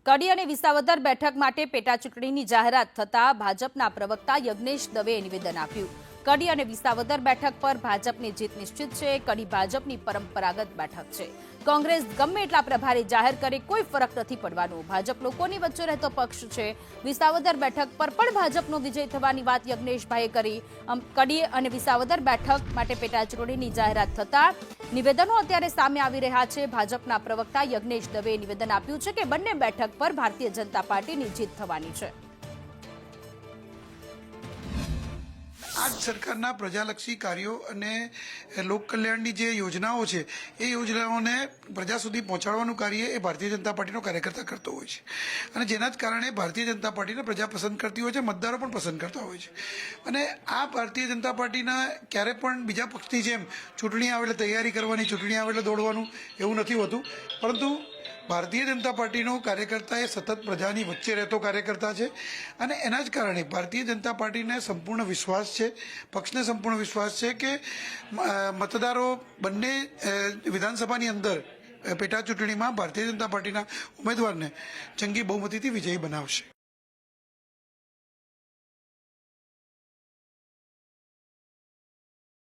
કડી અને વિસાવદર બેઠક માટે પેટા ચૂંટણીની જાહેરાત થતા ભાજપના પ્રવક્તા યજ્ઞેશ દવેએ નિવેદન આપ્યું। કડી અને વિસાવદર બેઠક પર ભાજપની જીત નિશ્ચિત છે। કડી ભાજપની પરંપરાગત બેઠક છે। કોંગ્રેસ ગમે એટલા પ્રભારી જાહેર કરે કોઈ ફરક નથી પડવાનો। ભાજપ લોકોની વચ્ચે રહેતો પક્ષ છે। વિસાવદર બેઠક પર પણ ભાજપનો વિજય થવાની વાત યજ્ઞેશભાઈએ કરી। કડી અને વિસાવદર બેઠક માટે પેટા ચૂંટણીની જાહેરાત થતા નિવેદનો અત્યારે સામે આવી રહ્યા છે। ભાજપના પ્રવક્તા યજ્ઞેશ દવેએ નિવેદન આપ્યું છે કે બંને બેઠક પર ભારતીય જનતા પાર્ટીની જીત થવાની છે। आज सरकारना प्रजालक्षी कार्यों અને લોક કલ્યાણની જે યોજનાઓ છે એ યોજનાઓને પ્રજા સુધી પહોંચાડવાનું કાર્ય એ ભારતીય જનતા પાર્ટીનો કાર્યકર્તા કરતો હોય છે અને જેના જ કારણે ભારતીય જનતા પાર્ટીને પ્રજા પસંદ કરતી હોય છે, મતદારો પણ પસંદ કરતા હોય છે। અને આ ભારતીય જનતા પાર્ટીના ક્યારે પણ બીજા પક્ષની જેમ ચૂંટણી આવે એટલે તૈયારી કરવાની, ચૂંટણી આવે એટલે દોડવાનું એવું નથી હોતું, પરંતુ ભારતીય જનતા પાર્ટીનો કાર્યકર્તા એ સતત પ્રજાની વચ્ચે રહેતો કાર્યકર્તા છે અને એના જ કારણે ભારતીય જનતા પાર્ટીને સંપૂર્ણ વિશ્વાસ છે, પક્ષને સંપૂર્ણ વિશ્વાસ છે કે મતદારો બંને વિધાનસભાની અંદર પેટા ચૂંટણીમાં ભારતીય જનતા પાર્ટીના ઉમેદવારને જંગી બહુમતીથી વિજયી બનાવશે।